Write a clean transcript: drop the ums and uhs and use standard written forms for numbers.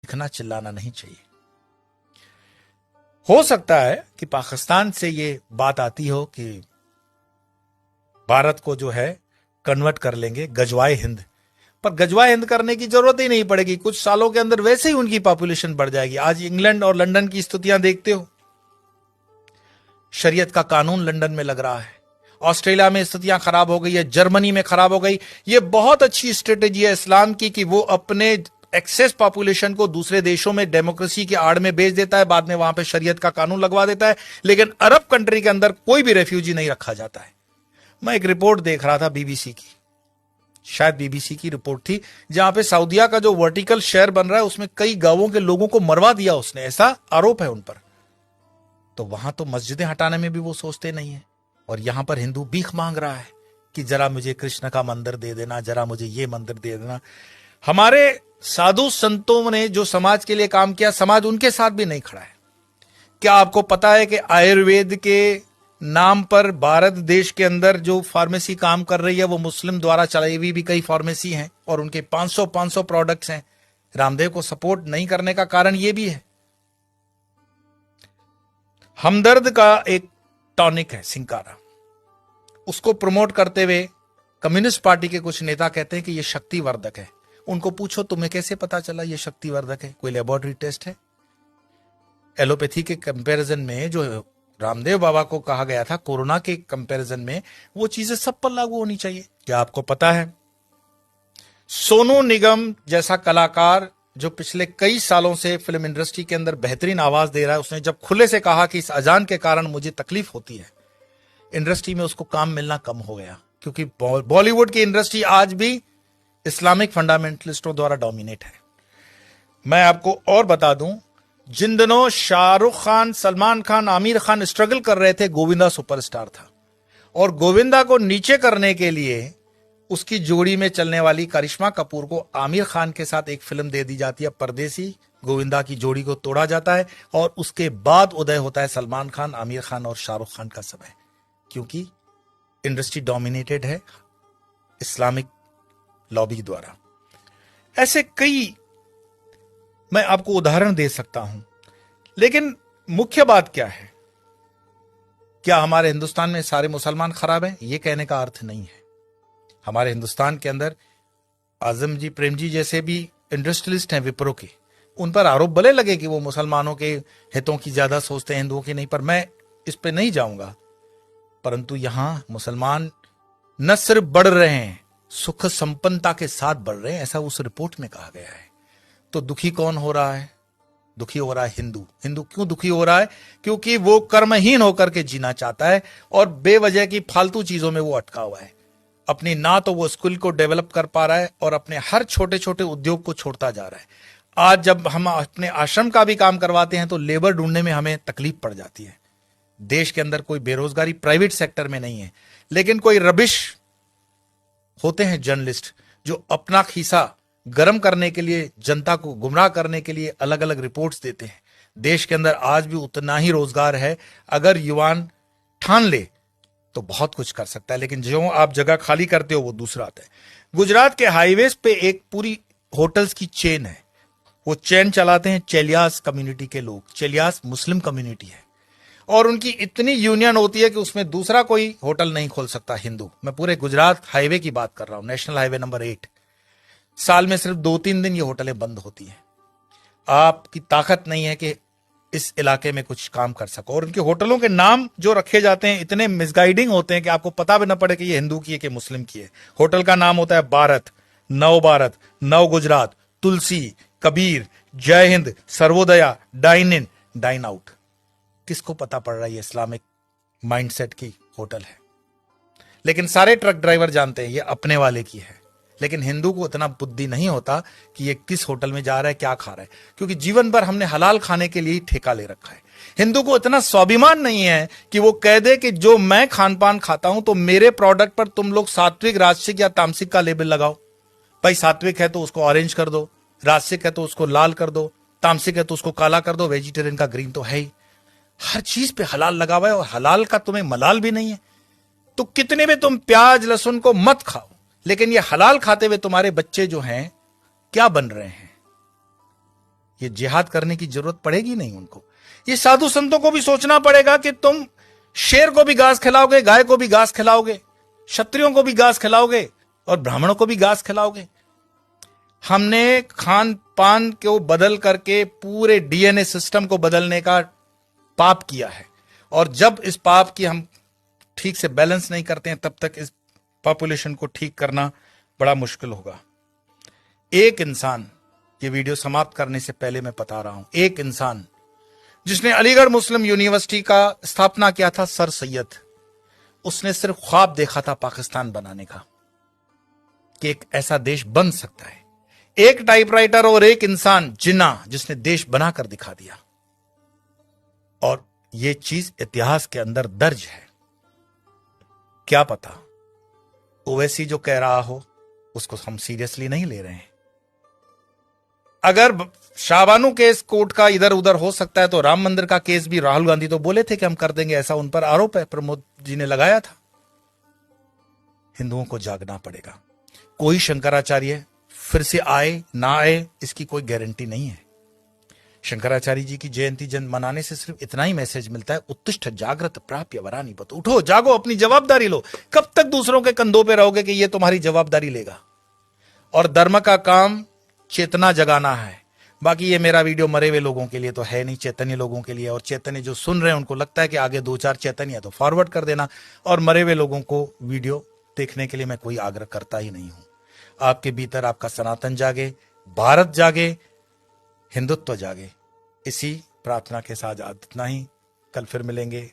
चीखना चिल्लाना नहीं चाहिए। हो सकता है कि पाकिस्तान से ये बात आती हो कि भारत को जो है कन्वर्ट कर लेंगे गजवाए हिंद, पर गजवाए हिंद करने की जरूरत ही नहीं पड़ेगी। कुछ सालों के अंदर वैसे ही उनकी पॉपुलेशन बढ़ जाएगी। आज इंग्लैंड और लंदन की स्थितियां देखते हो, शरीयत का कानून लंदन में लग रहा है, ऑस्ट्रेलिया में स्थितियां खराब हो गई है, जर्मनी में खराब हो गई। ये बहुत अच्छी स्ट्रेटेजी है इस्लाम की कि वो अपने एक्सेस पॉपुलेशन को दूसरे देशों में डेमोक्रेसी की आड़ में बेच देता है, बाद में वहां पे शरीयत का कानून लगवा देता है, लेकिन अरब कंट्री के अंदर कोई भी रेफ्यूजी नहीं रखा जाता है। मैं एक रिपोर्ट देख रहा था बीबीसी की, शायद बीबीसी की रिपोर्ट थी, जहां पे सऊदिया का जो वर्टिकल शेयर बन रहा है उसमें कई गांवों के लोगों को मरवा दिया उसने, ऐसा आरोप है उन पर। तो वहां तो मस्जिदें हटाने में भी वो सोचते नहीं है, और यहां पर हिंदू भीख मांग रहा है कि जरा मुझे कृष्ण का मंदिर दे देना, जरा मुझे ये मंदिर दे देना। हमारे साधु संतों ने जो समाज के लिए काम किया, समाज उनके साथ भी नहीं खड़ा है। क्या आपको पता है कि आयुर्वेद के नाम पर भारत देश के अंदर जो फार्मेसी काम कर रही है वो मुस्लिम द्वारा चलाई हुई भी कई फार्मेसी हैं, और उनके 500 प्रोडक्ट्स हैं। रामदेव को सपोर्ट नहीं करने का कारण ये भी है। हमदर्द का एक टॉनिक है सिंकारा, उसको प्रमोट करते हुए कम्युनिस्ट पार्टी के कुछ नेता कहते हैं कि यह शक्तिवर्धक है। उनको पूछो तुम्हें कैसे पता चला यह शक्तिवर्धक है, कोई लेबोरेटरी टेस्ट है? एलोपैथी के कंपैरिजन में जो रामदेव बाबा को कहा गया था कोरोना के कंपैरिजन में, वो चीजें सब पर लागू होनी चाहिए। क्या आपको पता है सोनू निगम जैसा कलाकार जो पिछले कई सालों से फिल्म इंडस्ट्री के अंदर बेहतरीन आवाज दे रहा है, उसने जब खुले से कहा कि इस अजान के कारण मुझे तकलीफ होती है, इंडस्ट्री में उसको काम मिलना कम हो गया, क्योंकि बॉलीवुड की इंडस्ट्री आज भी इस्लामिक फंडामेंटलिस्टों द्वारा डोमिनेट है। मैं आपको और बता दूं, जिन दिनों शाहरुख खान, सलमान खान, आमिर खान स्ट्रगल कर रहे थे, गोविंदा सुपरस्टार था, और गोविंदा को नीचे करने के लिए उसकी जोड़ी में चलने वाली करिश्मा कपूर को आमिर खान के साथ एक फिल्म दे दी जाती है परदेसी। गोविंदा की जोड़ी को तोड़ा जाता है, और उसके बाद उदय होता है सलमान खान, आमिर खान और शाहरुख खान का समय, क्योंकि इंडस्ट्री डोमिनेटेड है इस्लामिक लॉबी द्वारा। ऐसे कई मैं आपको उदाहरण दे सकता हूं, लेकिन मुख्य बात क्या है? क्या हमारे हिंदुस्तान में सारे मुसलमान खराब हैं? यह कहने का अर्थ नहीं है। हमारे हिंदुस्तान के अंदर आजम जी, प्रेम जी जैसे भी इंडस्ट्रियलिस्ट हैं विप्रो के, उन पर आरोप भले लगे कि वो मुसलमानों के हितों की ज्यादा सोचते हैं, हिंदुओं की नहीं, पर मैं इस पे नहीं जाऊंगा। परंतु यहां मुसलमान न सिर्फ बढ़ रहे हैं, सुख संपन्नता के साथ बढ़ रहे हैं, ऐसा उस रिपोर्ट में कहा गया है। तो दुखी कौन हो रहा है? दुखी हो रहा है हिंदू। हिंदू क्यों दुखी हो रहा है? क्योंकि वो कर्महीन होकर के जीना चाहता है, और बेवजह की फालतू चीजों में वो अटका हुआ है। अपनी ना तो वो स्किल को डेवलप कर पा रहा है, और अपने हर छोटे छोटे उद्योग को छोड़ता जा रहा है। आज जब हम अपने आश्रम का भी काम करवाते हैं तो लेबर ढूंढने में हमें तकलीफ पड़ जाती है। देश के अंदर कोई बेरोजगारी प्राइवेट सेक्टर में नहीं है, लेकिन कोई रबिश होते हैं जर्नलिस्ट जो अपना खीसा गर्म करने के लिए, जनता को गुमराह करने के लिए अलग अलग रिपोर्ट्स देते हैं। देश के अंदर आज भी उतना ही रोजगार है, अगर युवान ठान ले तो बहुत कुछ कर सकता है, लेकिन जो आप जगह खाली करते हो वो दूसरा आता है। गुजरात के हाईवेज पे एक पूरी होटल्स की चेन है, वो चेन चलाते हैं चेलियास कम्युनिटी के लोग। चेलियास मुस्लिम कम्युनिटी है, और उनकी इतनी यूनियन होती है कि उसमें दूसरा कोई होटल नहीं खोल सकता हिंदू। मैं पूरे गुजरात हाईवे की बात कर रहा हूं, नेशनल हाईवे नंबर 8। साल में सिर्फ 2-3 दिन ये होटलें बंद होती हैं। आपकी ताकत नहीं है कि इस इलाके में कुछ काम कर सको, और उनके होटलों के नाम जो रखे जाते हैं इतने मिसगाइडिंग होते हैं कि आपको पता भी ना पड़े कि ये हिंदू की है कि मुस्लिम की है। होटल का नाम होता है भारत, नव Gujarat, Tulsi, Kabir, Jai Hind, Sarvodaya, dine in, dine out. किसको पता पड़ रहा है ये इस्लामिक माइंडसेट की होटल है? लेकिन सारे ट्रक ड्राइवर जानते हैं ये अपने वाले की है, लेकिन हिंदू को इतना बुद्धि नहीं होता कि ये किस होटल में जा रहा है, क्या खा रहा है, क्योंकि जीवन भर हमने हलाल खाने के लिए ही ठेका ले रखा है। हिंदू को इतना स्वाभिमान नहीं है कि वो कह दे कि जो मैं खान पान खाता हूं तो मेरे प्रोडक्ट पर तुम लोग सात्विक, राजसिक या तामसिक का लेबल लगाओ। भाई सात्विक है तो उसको ऑरेंज कर दो, राजसिक है तो उसको लाल कर दो, तामसिक है तो उसको काला कर दो, वेजिटेरियन का ग्रीन तो है ही। हर चीज पे हलाल लगा हुआ है, और हलाल का तुम्हें मलाल भी नहीं है। तो कितने भी तुम प्याज लहसुन को मत खाओ, लेकिन ये हलाल खाते हुए तुम्हारे बच्चे जो हैं क्या बन रहे हैं? ये जिहाद करने की जरूरत पड़ेगी नहीं उनको। ये साधु संतों को भी सोचना पड़ेगा कि तुम शेर को भी घास खिलाओगे, गाय को भी घास खिलाओगे, क्षत्रियों को भी घास खिलाओगे और ब्राह्मणों को भी घास खिलाओगे। हमने खान पान को बदल करके पूरे डीएनए सिस्टम को बदलने का पाप किया है, और जब इस पाप की हम ठीक से बैलेंस नहीं करते हैं तब तक इस पॉपुलेशन को ठीक करना बड़ा मुश्किल होगा। एक इंसान, ये वीडियो समाप्त करने से पहले मैं बता रहा हूं, एक इंसान जिसने अलीगढ़ मुस्लिम यूनिवर्सिटी का स्थापना किया था, सर सैयद, उसने सिर्फ ख्वाब देखा था पाकिस्तान बनाने का, कि एक ऐसा देश बन सकता है। एक टाइपराइटर और एक इंसान जिन्ना, जिसने देश बनाकर दिखा दिया, और यह चीज इतिहास के अंदर दर्ज है। क्या पता ओवैसी जो कह रहा हो उसको हम सीरियसली नहीं ले रहे हैं। अगर शाहबानू केस कोर्ट का इधर उधर हो सकता है तो राम मंदिर का केस भी राहुल गांधी तो बोले थे कि हम कर देंगे, ऐसा उन पर आरोप है, प्रमोद जी ने लगाया था। हिंदुओं को जागना पड़ेगा। कोई शंकराचार्य फिर से आए ना आए इसकी कोई गारंटी नहीं है। शंकराचार्य जी की जयंती मनाने से सिर्फ इतना ही मैसेज मिलता है, उत्तिष्ठ जागृत प्राप्य वरानी बत, उठो जागो, अपनी जवाबदारी लो। कब तक दूसरों के कंधों पे रहोगे कि ये तुम्हारी जवाबदारी लेगा? और धर्म का काम चेतना जगाना है। बाकी ये मेरा वीडियो मरे हुए लोगों के लिए तो है नहीं, चैतन्य लोगों के लिए। और चैतन्य जो सुन रहे हैं उनको लगता है कि आगे 2-4 चैतन्य है तो फॉरवर्ड कर देना, और मरे हुए लोगों को वीडियो देखने के लिए मैं कोई आग्रह करता ही नहीं हूं। आपके भीतर आपका सनातन जागे, भारत जागे, हिंदुत्व जागे। इसी प्रार्थना के साथ इतना ही, कल फिर मिलेंगे।